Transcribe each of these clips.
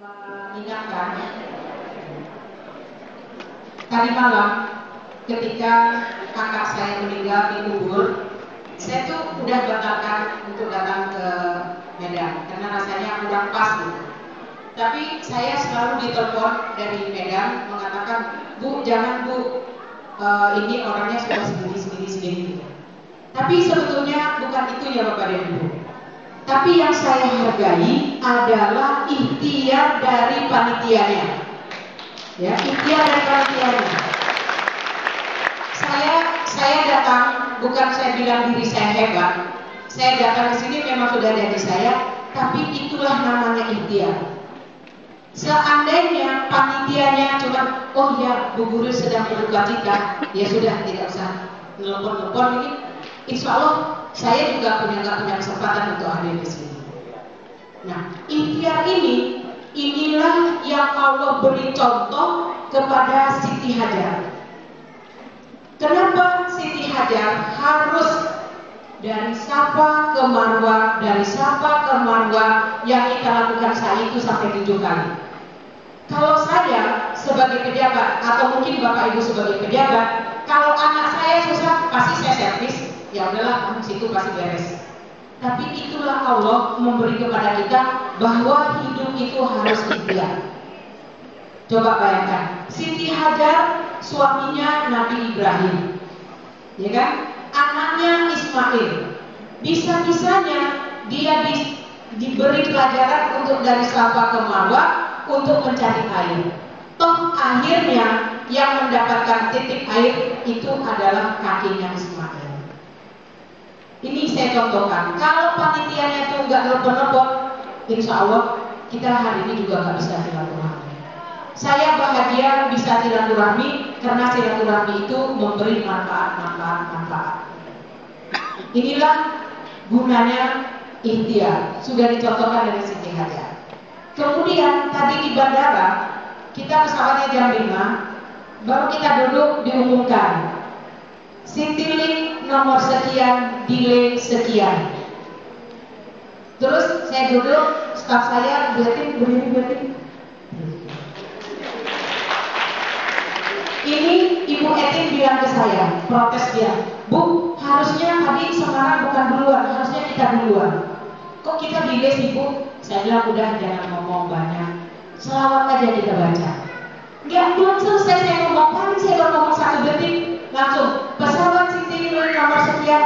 mengingatkan tadi malam ketika kakak saya meninggal di kubur, saya tuh udah batalkan untuk datang ke Medan karena rasanya kurang pas gitu. Tapi saya selalu ditelepon dari Medan mengatakan, Bu, jangan Bu, ini orangnya sudah segini. Tapi sebetulnya bukan itu ya Bapak dan Ibu. Tapi yang saya hargai adalah ikhtiar dari panitianya. Ya, ikhtiar dari panitianya. Saya datang, bukan saya bilang diri saya hebat. Saya datang ke sini memang sudah jadi saya, tapi itulah namanya ikhtiar. Seandainya panitianya cuma, oh ya, Bu Guru sedang berduka cita, ya sudah tidak usah nelpon-nelpon ini. Insya Allah saya juga nggak punya kesempatan untuk hadir di sini. Nah, ikhtiar inilah yang Allah beri contoh kepada Siti Hajar. Kenapa Siti Hajar harus dari Safa ke Marwah, yang kita lakukan saat itu sampai 7 kali. Kalau saya sebagai pejabat atau mungkin Bapak Ibu sebagai pejabat, kalau anak saya susah pasti saya servis, ya udahlah, situ pasti beres. Tapi itulah Allah memberi kepada kita bahwa hidup itu harus ikhtiar. Coba bayangkan, Siti Hajar suaminya Nabi Ibrahim, ya kan? Anaknya Ismail. Bisa-bisanya dia diberi pelajaran untuk dari Safa ke Marwah untuk mencari air. Toh akhirnya yang mendapatkan titik air itu adalah kakinya Ismail. Ini saya contohkan. Kalau panitianya itu nggak nelpon-nelpon, insya Allah kita hari ini juga nggak bisa silaturahmi. Saya bahagia bisa silaturahmi karena silaturahmi itu memberi manfaat. Inilah gunanya ikhtiar. Sudah dicontohkan dari Siti Hajar. Kemudian tadi di bandara kita pesawatnya jam 5, baru kita duduk diumumkan Citylink nomor sekian, delay sekian. Terus saya duduk, staf saya berdiri. Ini Ibu Etin bilang ke saya, protes dia, Bu, harusnya tadi Semarang bukan duluan, harusnya kita duluan. Kok kita delay sih Bu? Saya bilang udah jangan ngomong banyak, selawat aja kita baca. Belum selesai saya ngomong, paling saya baru ngomong 1 detik, langsung pesawat Citylink nomor sekian,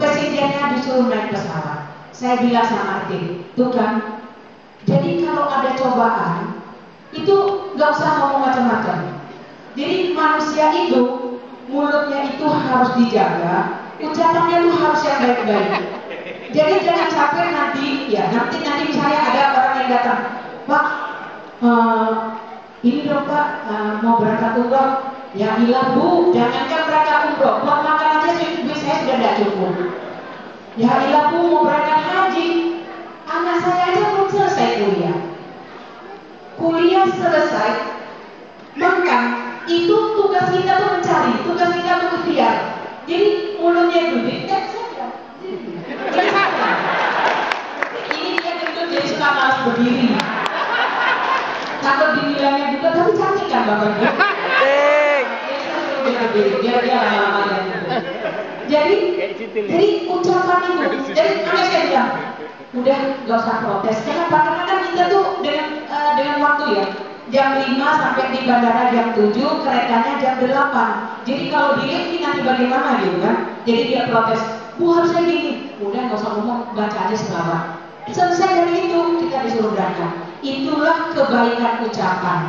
presidennya disuruh naik pesawat. Saya bilang sama Etin, tuh kan, jadi kalau ada cobaan itu nggak usah ngomong macam-macam. Jadi manusia itu mulutnya itu harus dijaga, ucapannya itu harus yang baik-baik. Jadi jangan sampai nanti misalnya ada orang yang datang, Pak, ini dong Pak, mau berangkat umroh. Ya ilah Bu, jangankan berangkat umroh, buat makan aja duit saya sudah tidak cukup. Ya ilah Bu, mau berangkat haji, anak saya aja belum selesai kuliah. Kuliah selesai, makan, itu tugas kita tuh mencari, tugas kita tuh ikhtiar. Jadi mulutnya duit, ya saya ini dia gendut jadi suka malas berdiri. Takut dibilangnya juga, tapi cantik kan Bapak Ibu? Biar dia lama-lama gitu. Jadi ucapan itu, jadi makanya saya bilang, udah gak usah protes. Kenapa? Karena kan kita tuh dengan waktu ya, jam 5 sampai di bandara jam 7, keretanya jam 8. Jadi kalau dilihat ini nanti bagaimana gitu kan? Jadi dia protes, Bu harusnya gini. Udah gak usah ngomong, baca aja selawat. Selesai dari itu kita disuruh berangkat. Itulah kebaikan ucapan.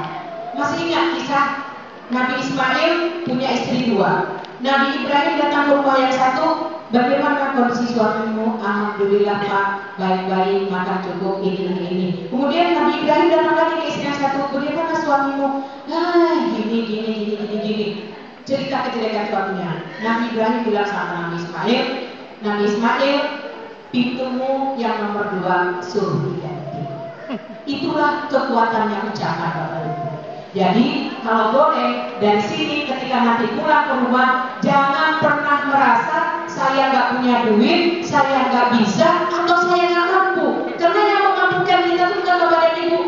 Masih ingat kisah Nabi Ismail punya istri 2. Nabi Ibrahim datang ke rumah yang satu, bagaimana kondisi suamimu? Alhamdulillah Pak, baik-baik, makan cukup, ini. Kemudian Nabi Ibrahim datang lagi ke istri yang satu, bagaimana suamimu? Gini. Cerita kejelekan suaminya. Nabi Ibrahim bilang sama Nabi Ismail, pintumu yang nomor 2 suruh diganti. Itulah kekuatannya ucapan Bapak Ibu. Jadi kalau boleh dari sini ketika nanti pulang ke rumah, jangan pernah merasa saya nggak punya duit, saya nggak bisa, atau saya nggak mampu. Karena yang memampukan kita itu bukan Bapak dan Ibu,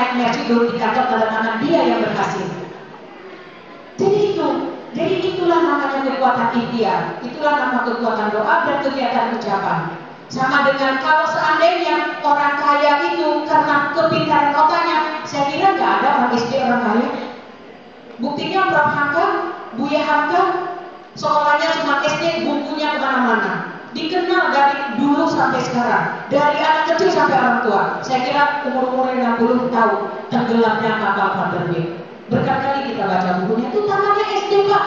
naik Mercy dulu di kantor tanda tangan dia yang berhasil. Jadi itulah namanya kekuatan ikhtiar, itulah nama kekuatan doa dan kegiatan ucapan. Sama dengan kalau seandainya orang kaya itu karena kepintaran otaknya, saya kira nggak ada orang SD orang kaya. Buktinya Prof Hamka, Buya Hamka, sekolahnya cuma SD, bukunya kemana-mana. Dikenal dari dulu sampai sekarang, dari anak kecil sampai orang tua. Saya kira umur-umurnya 60 tahu tenggelamnya kapal Vanderbilt. Berkali-kali kita baca bukunya, itu tangannya SD Pak.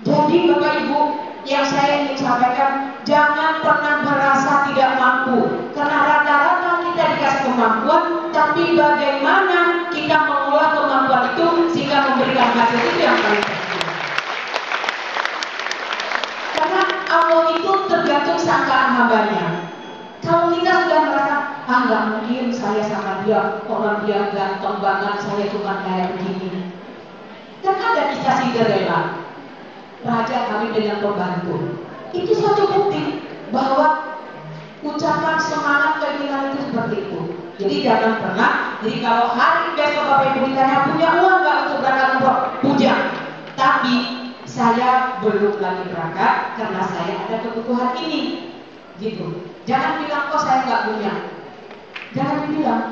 Jadi Bapak Ibu, yang saya ingin sampaikan, jangan pernah merasa tidak mampu, karena rata-rata kita dikasih kemampuan, tapi bagaimana kita mengolah kemampuan itu sehingga memberikan hasil, itu yang paling penting. Karena Allah itu tergantung sangkaan hambanya. Kalau kita sudah merasa, nggak mungkin saya sama dia, orang dia ganteng banget, saya cuma kayak begini. Kan ada kisah Cinderella, raja kawin dengan pembantu. Itu suatu bukti bahwa ucapan semangat keinginan itu seperti itu. Jadi jangan pernah, jadi kalau hari besok Bapak Ibu ditanya punya uang nggak untuk berangkat umroh, punya. Tapi saya belum lagi berangkat karena saya ada kebutuhan ini. Gitu. Jangan bilang kok saya nggak punya. Jangan bilang.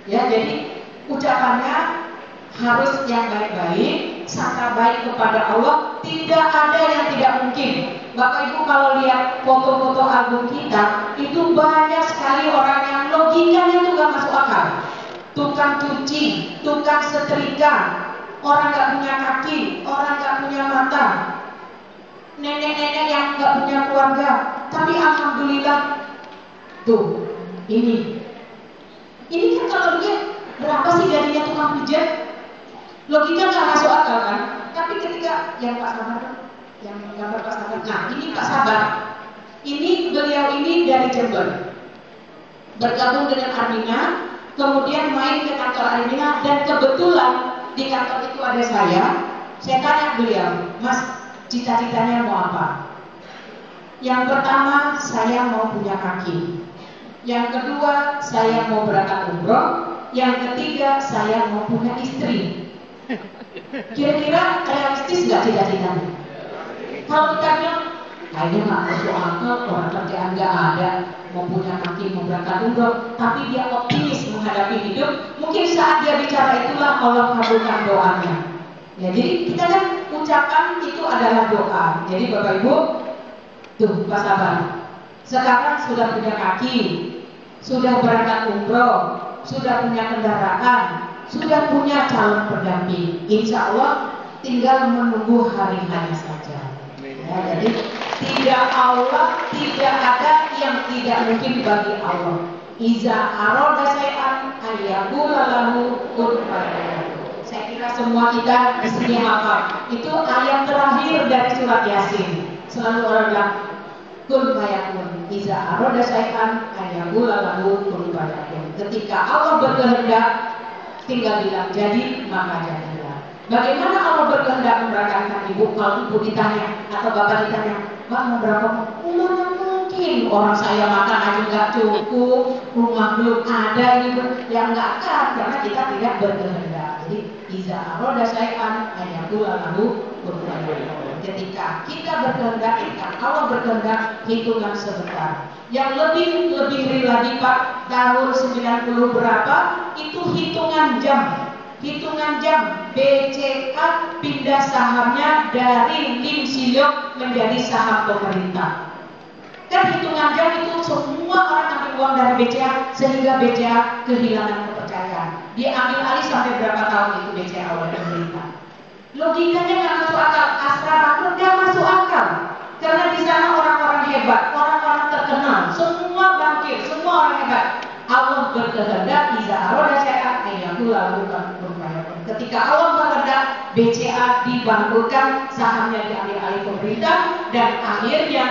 Ya, jadi ucapannya harus yang baik-baik, sangka baik kepada Allah. Tidak ada yang tidak mungkin. Bapak Ibu kalau lihat foto-foto album kita, itu banyak sekali orang yang logikanya itu nggak masuk akal. Tukang cuci, tukang setrika, orang nggak punya kaki, orang nggak punya mata, nenek-nenek yang nggak punya keluarga. Tapi alhamdulillah, tuh ini kan kalau dia berapa sih gajinya tukang pijat? Logika nggak masuk akal kan? Tapi ketika yang Pak Sabar, yang gambar Pak Sabar, nah ini Pak Sabar, ini beliau ini dari Jember, bergabung dengan Armina, kemudian main ke kantor Armina, dan kebetulan di kantor itu ada saya tanya beliau, Mas, cita-citanya mau apa? Yang pertama, saya mau punya kaki. Yang kedua, saya mau berangkat umroh. Yang ketiga, saya mau punya istri. Kira-kira realistis nggak cita-citanya? Kalau kita bilang, kayaknya nggak masuk akal, orang kerjaan nggak ada, mau punya kaki, mau berangkat umroh, tapi dia optimis menghadapi hidup. Mungkin saat dia bicara itulah Allah kabulkan doanya. Ya, jadi kita kan ucapan itu adalah doa. Jadi Bapak Ibu, tuh Pak Sabar, sekarang sudah punya kaki, sudah berangkat umroh, sudah punya kendaraan, sudah punya calon pendamping. Insya Allah tinggal menunggu hari-hari saja. Ya, jadi tidak ada yang tidak mungkin bagi Allah. Iza aroda say'an ayyaqula lahu kun fayakun. Saya kira semua kita di sini hafal. Itu ayat terakhir dari surat Yasin. Selalu orang bilang kun fayakun. Iza aroda say'an ayyaqula lahu kun fayakun. Ketika Allah berkehendak, tinggal bilang jadi, maka jadilah. Bagaimana Allah berkehendak memberangkatkan ibu? Kalau ibu ditanya atau bapak ditanya, Mbak mau berapa? Mana mungkin, orang saya makan aja nggak cukup, rumah belum ada, ini yang nggak akan, karena kita tidak berkehendak. Jadi iza aroda syai'an ayyaqulan lahu kun fayakun. Ketika kita berkehendak, Allah berkehendak, hitungan sebentar. Yang lebih real lagi Pak, tahun 90 berapa, itu hitungan jam. Hitungan jam BCA pindah sahamnya dari Lim Silyok menjadi saham pemerintah. Kan hitungan jam itu semua orang ambil uang dari BCA sehingga BCA kehilangan kepercayaan. Dia ambil alih sampai berapa tahun itu BCA oleh pemerintah. Logikanya nggak masuk akal, asal nggak masuk akal. Karena di sana orang-orang hebat, orang-orang terkenal, semua bankir, semua orang hebat. Allah berkehendak iza aroda syai'an ayyaqula lahu kun fayakun. Ketika Allah berkehendak, BCA dibangkrutkan, sahamnya diambil alih pemerintah, dan akhirnya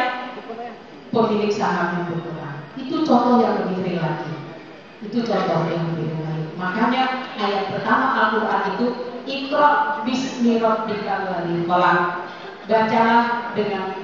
pemilik sahamnya berkurang. Itu contoh yang lebih real lagi. Itu contoh yang lebih real lagi. Makanya ayat pertama Al-Quran itu Iqra bismi rabbikal ladzi khalaq. Bacalah dengan